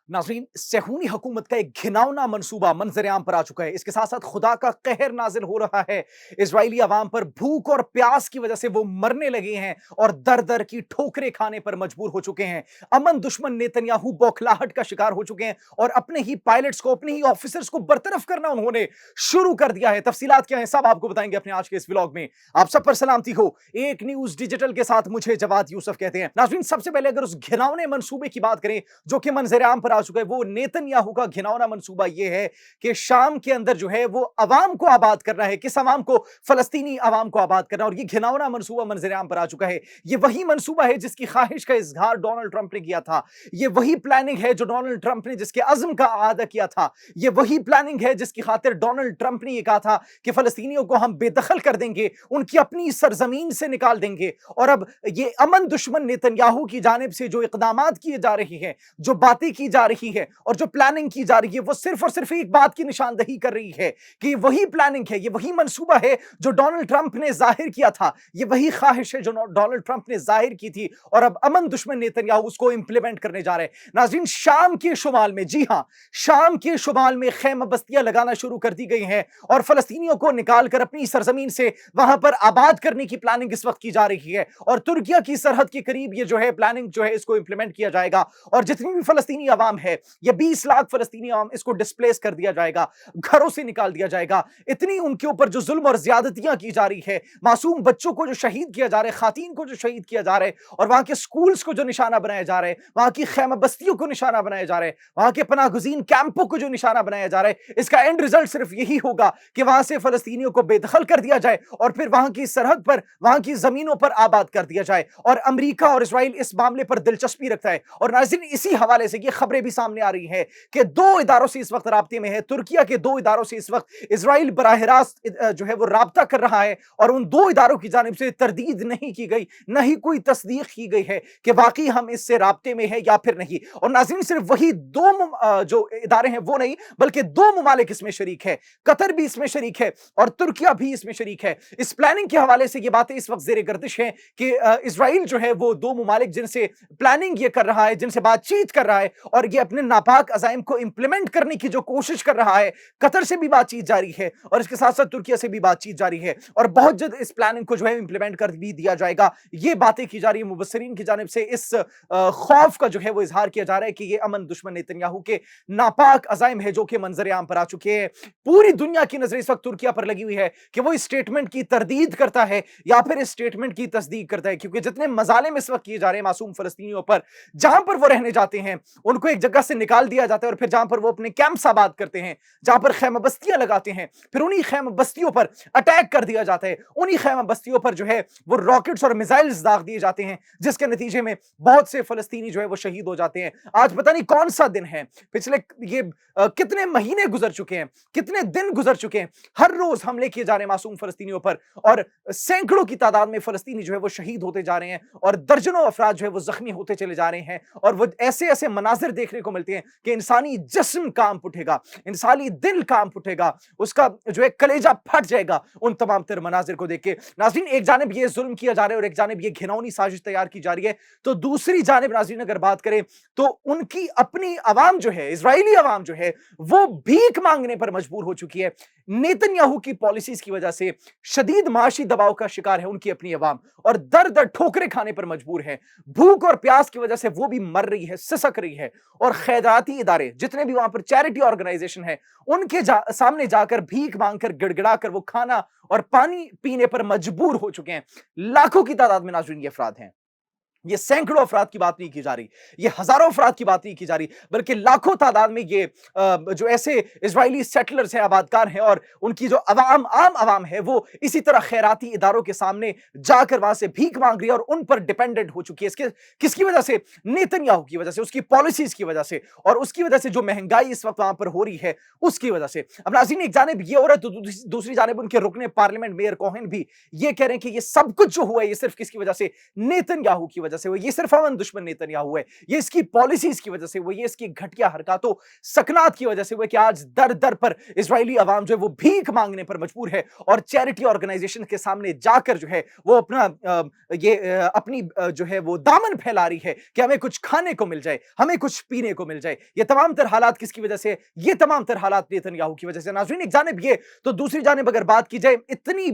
नाज़रीन, सेहूनी हुकूमत का एक घिनौना मंसूबा मंजर-ए-आम पर आ चुका है। इसके साथ-साथ खुदा का कहर नाज़िल हो रहा है। इज़राइली अवाम पर भूख और प्यास की वजह से वो मरने लगे हैं और दर-दर की ठोकरें खाने पर मजबूर हो चुके हैं। अमन दुश्मन नेतन्याहू बौखलाहट का शिकार हो चुके हैं और अपने ही पायलट्स को, अपने ही ऑफिसर्स को बरतरफ करना उन्होंने शुरू कर दिया है। तफसीलात क्या हैं, सब आपको बताएंगे अपने आज के इस व्लॉग में। आप सब पर सलामती हो। एक न्यूज़ डिजिटल के साथ मुझे जवाद यूसुफ कहते हैं। नाज़रीन, सबसे पहले अगर उस घिनौने मंसूबे की बात करें जो कि मंजर-ए-आम पर आ चुका है, वो नेतन्याहू का घिनौना मंसूबा ये है कि शाम के अंदर जो है वो अवाम को आबाद करना है। किस अवाम को? फलस्तीनी अवाम को आबाद करना। और ये घिनौना मंसूबा मंजर-ए-आम पर आ चुका है। ये वही मंसूबा है जिसकी ख्वाहिश का इजहार डोनाल्ड ट्रंप ने किया था। ये वही प्लानिंग है जो डोनाल्ड ट्रंप ने जिसके अज़्म का आदा किया था। ये वही प्लानिंग है जिसकी खातिर डोनाल्ड ट्रंप ने ये कहा था कि फलस्तीनियों को हम बेदखल कर देंगे, उनकी अपनी सरजमीन से निकाल देंगे। और अब ये अमन दुश्मन नेतन्याहू की जानिब से जो इक़दामात किए जा रहे हैं, जो बातें की जा रही है और जो प्लानिंग की जा रही है, वो सिर्फ और सिर्फ एक बात की निशानदही कर रही है कि वही प्लानिंग है, ये वही मंसूबा है जो डोनाल्ड ट्रंप ने जाहिर किया था। ये वही ख्वाहिश है जो डोनाल्ड ट्रंप ने जाहिर की थी और अब अमन दुश्मन नेतन्याहू उसको इंप्लीमेंट करने जा रहे हैं। नाज़रीन, शाम के शुमाल में, जी हां, शाम के शुमाल में खैमा बस्तियां लगाना शुरू कर दी गई हैं और फलस्तीनियों को निकालकर अपनी सरजमीन से वहां पर आबाद करने की प्लानिंग इस वक्त की जा रही है। और तुर्किया की सरहद के करीब ये जो है प्लानिंग जो है इसको इंप्लीमेंट किया जाएगा और जितनी भी फलस्तीनी आवाम है, ये 20 लाख फलस्तीनी आवाम, इसको डिस्प्लेस कर दिया जाएगा, घरों से निकाल दिया जाएगा। इतनी उनके ऊपर जो जुल्म और ज्यादतियां की जा रही है, मासूम बच्चों को जो शहीद किया जा रहा है, खातीन को जो शहीद किया जा रहा है और वहां के स्कूल्स को जो निशाना बनाया जा रहा है, वहां की खैमा बस्तियों को निशाना बनाया जा रहा है, वहां के पनाहगुज़ीन कैंपों को जो निशाना बनाया जा रहा है, इसका एंड रिजल्ट सिर्फ यही होगा कि वहां से फलस्तीनियों को बेदखल कर दिया जाए और फिर वहां की सरहद पर, वहां की जमीनों पर आबाद कर दिया जाए। और अमेरिका और इजराइल इस मामले पर दिलचस्पी रखता है। और नाज़रीन, इसी हवाले से ये खबरें भी सामने आ रही है कि दो इदारों से इस वक्त राब्ते में है। तुर्किया के दो इदारों से इस वक्त इजराइल बराह रास्त जो है वो राब्ता कर रहा है और उन दो इदारों की जानिब से तरदीद नहीं की गई, न ही कोई तस्दीक की गई है कि वाकई हम इससे राब्ते में है या फिर नहीं। और नाज़रीन, सिर्फ वही दो जो इदारे हैं वो नहीं, बल्कि दो मुमालिक इसमें शरीक है। कतर भी इसमें शरीक है और तुर्किया भी इसमें शरीक है। इस प्लानिंग के हवाले से ये बातें इस वक्त ज़ेरे गर्दिश हैं कि इजराइल जो है वो दो मुमालिक जिनसे प्लानिंग ये कर रहा है, जिनसे बातचीत कर रहा है और ये अपने नापाक अज़ाइम को इंप्लीमेंट करने की जो कोशिश कर रहा है, कतर से भी बातचीत जारी है और इसके साथ साथ तुर्किया से भी बातचीत जारी है और बहुत जल्द इस प्लानिंग को जो है इंप्लीमेंट कर भी दिया जाएगा। ये बातें की जा रही है। मुबस्सिरीन की जानिब से इस खौफ का जो है वो इजहार किया जा रहा है कि ये अमन दुश्मन नेतन्याहू के नापाक अज़ाइम है जो कि मंजर-ए-आम पर आ चुके हैं। पूरी दुनिया की नजर इस वक्त तुर्किया पर लगी हुई है कि वो इस स्टेटमेंट की तरदीद करता है या फिर इस स्टेटमेंट की तस्दीक करता है, क्योंकि जितने मजालिम इस वक्त किए जा रहे हैं मासूम फलस्तीनियों पर, जहां पर वो रहने जाते हैं उनको एक जगह से निकाल दिया जाता है और फिर जहां पर वो अपने कैंप्स आबाद करते हैं, जहां पर खैमा बस्तियां लगाते हैं, फिर उन्हीं खैमा बस्तियों पर अटैक कर दिया जाता है। उन्हीं खैमा बस्तियों पर जो है वो रॉकेट्स और मिसाइल्स दाग दिए जाते हैं, जिसके नतीजे में बहुत से फलस्तीनी जो है वो शहीद हो जाते हैं। आज पता नहीं कौन सा दिन है, पिछले ये कितने महीने गुजर चुके हैं, कितने दिन गुजर चुके हैं, हर रोज हमले किए जा रहे हैं मासूम फलस्तीनियों पर और सैकड़ों की तादाद में फलस्तीनी जो है वो शहीद होते जा रहे हैं और दर्जनों अफराद जो है वो जख्मी होते चले जा रहे हैं। और वो ऐसे ऐसे मनाजिर देखने को मिलते हैं कि इंसानी जिस्म कांप उठेगा, इंसानी दिल कांप उठेगा, उसका जो है कलेजा फट जाएगा उन तमाम तर मनाजिर को देख के। नाज़रीन, एक जानिब ये जुल्म किया जा रहा है और एक जानिब ये घिनौनी साजिश तैयार की जा रही है, तो दूसरी जानिब नाज़रीन अगर बात करें तो उनकी अपनी अवाम जो है, इजरायली अवाम जो है, वो भीख मांगने पर मजबूर हो चुकी है। नेतन्याहू की पॉलिसीज की वजह से शदीद माशी दबाव का शिकार है उनकी अपनी अवाम और दर दर ठोकरें खाने पर मजबूर है। भूख और प्यास की वजह से वो भी मर रही है, सिसक रही है और खैराती इदारे जितने भी वहां पर चैरिटी ऑर्गेनाइजेशन है उनके सामने जाकर भीख मांगकर गिड़गिड़ा कर वो खाना और पानी पीने पर मजबूर हो चुके हैं। लाखों की तादाद में नाज़रीन ये अफराद हैं। ये सैकड़ों अफराद की बात नहीं की जा रही, ये हजारों अफराद की बात नहीं की जा रही, बल्कि लाखों तादाद में ये जो ऐसे इजरायली सेटलर्स हैं, आबादकार हैं और उनकी जो आम आवाम है वो इसी तरह खैराती इदारों के सामने जाकर वहां से भीख मांग रही है और उन पर डिपेंडेंट हो चुकी है। इसके किसकी वजह से? नेतन्याहू की वजह से, उसकी पॉलिसीज की वजह से और उसकी वजह से जो महंगाई इस वक्त वहां पर हो रही है उसकी वजह से। अब नाज़रीन, एक जानिब ये हो रहा है तो दूसरी जानिब उनके रुकने पार्लियामेंट मेयर कोहेन भी ये कह रहे हैं कि ये सब कुछ जो हुआ है ये सिर्फ किसकी वजह से? नेतन्याहू की वजह वजह से हुए, ये सिर्फ अमन दुश्मन नेतन्याहू है, ये इसकी पॉलिसीज की वजह से हुए, ये इसकी घटिया हरकतों सकनात की वजह से हुए कि आज दर दर पर इजरायली अवाम जो है वो भीख मांगने पर मजबूर है और चैरिटी ऑर्गेनाइजेशन के सामने जाकर जो है वो अपना अपनी जो है वो दामन फैला रही है कि हमें कुछ खाने को मिल जाए, हमें कुछ पीने को मिल जाए। ये तमाम तर हालात किसकी वजह से? ये तमाम तर हालात नेतन्याहू की वजह से। नाज़रीन, एक जानिब ये, तो दूसरी जानिब अगर बात की जाए, इतनी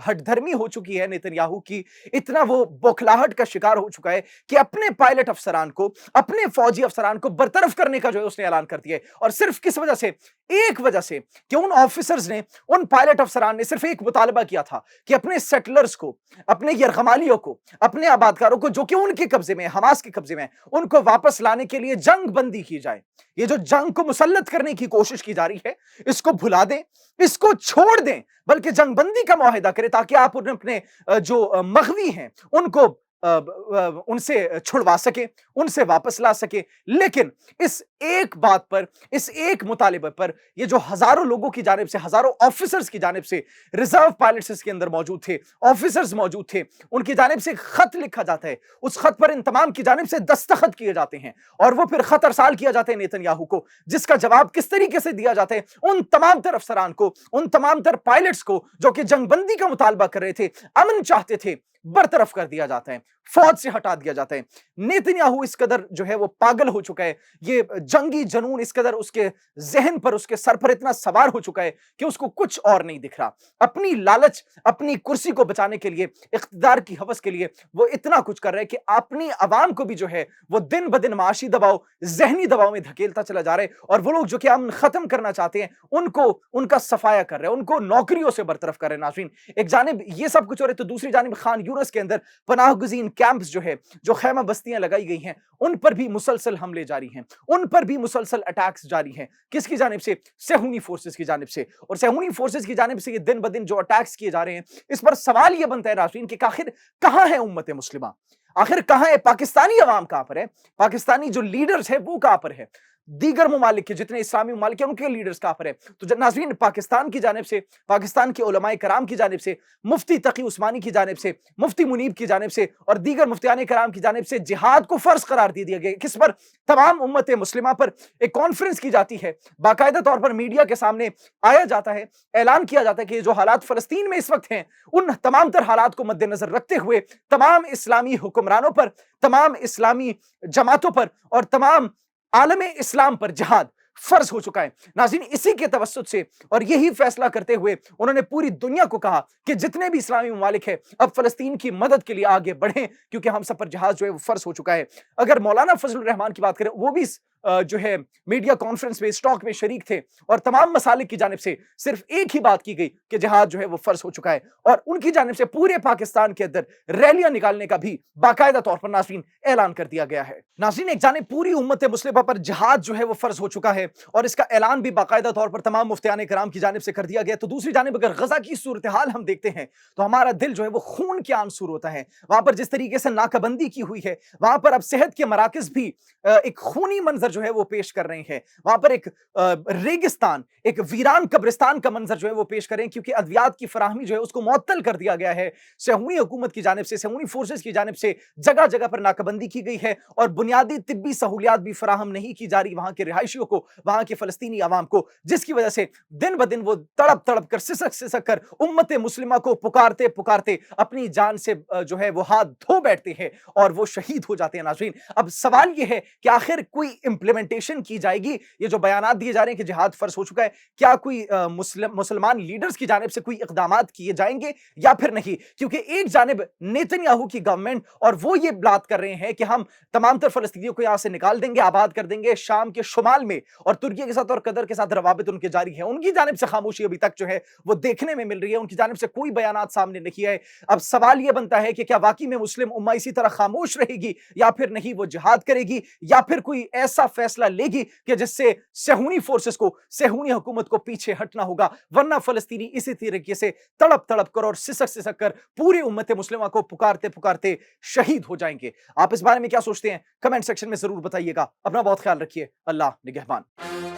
हठधर्मी हो चुकी है नेतन्याहू की, इतना वो बौखलाहट का शिकार हो चुका है कि अपने पायलट अफसरान को, अपने फौजी अफसरान को बरतरफ करने का जो है उसने ऐलान कर दिया है। और सिर्फ किस वजह से? एक वजह से कि उन ऑफिसर्स ने, उन पायलट अफसरान ने सिर्फ एक मुतालबा किया था कि अपने सेटलर्स को, अपने यरगमालियों को, अपने आबादकारों को जो कि उनके कब्जे में, हमास के कब्जे में, उनको वापस लाने के लिए जंग बंदी की जाए। ये जो जंग को मुसल्लत करने की कोशिश की जा रही है, इसको भुला दें, इसको छोड़ दें, बल्कि जंग बंदी का मुआहिदा करें ताकि आप अपने जो मग़वी हैं उनको उनसे छुड़वा सके, उनसे वापस ला सके। लेकिन इस एक बात पर, इस एक मुतालिबे पर, ये जो हजारों लोगों की जानिब से, हजारों ऑफिसर्स की जानिब से, रिजर्व पायलट्स इसके अंदर मौजूद थे, ऑफिसर्स मौजूद थे, उनकी जानिब से खत लिखा जाता है, उस खत पर इन तमाम की जानिब से दस्तखत किए जाते हैं और वो फिर खत अरसाल किया जाता है नेतन्याहू को, जिसका जवाब किस तरीके से दिया जाता है उन तमाम तर अफसरान को, उन तमाम तर पायलट्स को जो कि जंगबंदी का मुतालबा कर रहे थे, अमन चाहते थे, बरतरफ कर दिया जाता है, फौज से हटा दिया जाता है। नेतन्याहू इस कदर जो है वो पागल हो चुका है, ये जंगी जनून इस कदर उसके जहन पर, उसके सर पर इतना सवार हो चुका है कि उसको कुछ और नहीं दिख रहा। अपनी लालच, अपनी कुर्सी को बचाने के लिए, इख्तिदार की हवस के लिए वो इतना कुछ कर रहा है कि अपनी आवाम को भी जो है वो दिन ब दिन माशी दबाव, जहनी दबाव में धकेलता चला जा रहा है। और वो लोग जो कि अमन खत्म करना चाहते हैं उनको, उनका सफाया कर रहे हैं, उनको नौकरियों से बरतरफ कर रहे हैं। नाज़रीन, एक जानिब ये सब कुछ हो रहा है तो दूसरी जानिब खान यूनिस के अंदर पनाह गुज़ीन कैंप्स जो है, जो खैमा बस्तियां लगाई गई हैं, उन पर भी मुसलसल हमले जारी हैं, उन पर भी मुसलसल अटैक्स जारी हैं। किसकी जानिब से? सेहूनी फोर्सेस की जानिब से। और सेहूनी फोर्सेस की जानिब से ये दिन ब दिन जो अटैक्स किए जा रहे हैं, इस पर सवाल ये बनता है नाज़रीन कि आखिर कहां है उम्मत मुस्लिमा? आखिर कहां है पाकिस्तानी अवाम? कहां पर है पाकिस्तानी जो लीडर्स है? वो कहां पर है? दीगर ममालिक के जितने इस्लामी ममालिक हैं उनके लीडर्स कहां पर है? तो नाज़रीन, पाकिस्तान की जानिब से, पाकिस्तान के उलमाए कराम की जानिब से, मुफ्ती तकी उस्मानी की जानिब से, मुफ्ती मुनीब की जानिब से और दीगर मुफ्तियान कराम की जानिब से जिहाद को फर्ज करार दे दिया गया। किस पर? तमाम उम्मत मुस्लिमा पर। एक कॉन्फ्रेंस की जाती है, बाकायदा तौर पर मीडिया के सामने आया जाता है, ऐलान किया जाता है कि जो हालात फलस्तीन में इस वक्त हैं, उन तमाम तर हालात को मद्देनजर रखते हुए तमाम इस्लामी हुक्मरानों पर, तमाम इस्लामी जमातों पर और तमाम आलमे इस्लाम पर जिहाद फर्ज हो चुका है। नाज़रीन, इसी के तवस्सुत से और यही फैसला करते हुए उन्होंने पूरी दुनिया को कहा कि जितने भी इस्लामी ममालिक हैं अब फलस्तीन की मदद के लिए आगे बढ़ें, क्योंकि हम सब पर जिहाद जो है वो फर्ज हो चुका है। अगर मौलाना फजलुर रहमान की बात करें, वो भी जो है मीडिया कॉन्फ्रेंस में, स्टॉक में शरीक थे और तमाम मसालिक की जानिब से सिर्फ एक ही बात की गई कि जिहाद जो है वो फर्ज हो चुका है। और उनकी जानिब से पूरे पाकिस्तान के अंदर रैलियां निकालने का भी बाकायदा तौर पर नाज़रीन ऐलान कर दिया गया है। नाज़रीन, एक जानिब पूरी उम्मत मुस्लिमा पर जिहाद जो है वो फर्ज हो चुका है और इसका ऐलान भी बाकायदा तौर पर तमाम मुफ्तियान कराम की जानिब से कर दिया गया। तो दूसरी जानिब अगर गजा की सूरत हाल हम देखते हैं तो हमारा दिल जो है वो खून के आंसू होता है। वहां पर जिस तरीके से नाकाबंदी की हुई है, वहां पर अब सेहत के मराकज भी एक खूनी मंजर जो है वो पेश कर रहे हैं। वहां पर एक रेगिस्तान, एक वीरान कब्रिस्तान का मंजर जो है वो पेश करें, क्योंकि अद्वियात की फराहमी जो है उसको मुअत्तल कर दिया गया है। सेहूनी हुकूमत की जानिब से, सेहूनी फोर्सेस की जानिब से जगह जगह पर नाकाबंदी की गई है और बुनियादी तिब्बी सहूलियात भी फराहम नहीं की जा रही वहां के रिहायशियों को, वहां के फलस्तीनी अवाम को, जिसकी वजह से दिन ब दिन वो तड़प तड़प कर, सिसक सिसक कर उम्मत मुस्लिमा को पुकारते पुकारते अपनी जान से जो है वो हाथ धो बैठते हैं और वो शहीद हो जाते हैं। नाज़रीन, अब सवाल ये है कि आखिर कोई इंप्लीमेंटेशन की जाएगी? ये जो बयानात दिए जा रहे हैं कि जिहाद फर्ज हो चुका है, क्या कोई मुसलमान लीडर्स की जानिब से कोई इक़दामात किए जाएंगे या फिर नहीं? क्योंकि एक जानिब नेतन्याहू की गवर्नमेंट और वो ये बात कर रहे हैं कि हम तमाम तर फलस्तीनियों को यहां से निकाल देंगे, आबाद कर देंगे शाम के शुमाल में, और तुर्की के साथ और कतर के साथ रवाबित उनके जारी है। उनकी जानिब से खामोशी अभी तक जो है वो देखने में मिल रही है, उनकी जानिब से कोई बयानात सामने नहीं है। अब सवाल ये बनता है कि क्या वाकई में मुस्लिम उम्मा इसी तरह खामोश रहेगी या फिर नहीं, वो जिहाद करेगी या फिर कोई ऐसा फैसला लेगी कि जिससे सेहूनी फोर्सेस को, सेहूनी हुकूमत को पीछे हटना होगा, वरना फलस्तीनी इसी तरीके से तड़प तड़प कर और सिसक सिसक कर पूरी उम्मत मुस्लिमा को पुकारते पुकारते शहीद हो जाएंगे। आप इस बारे में क्या सोचते हैं? कमेंट सेक्शन में जरूर बताइएगा। अपना बहुत ख्याल रखिए। अल्लाह निगहबान।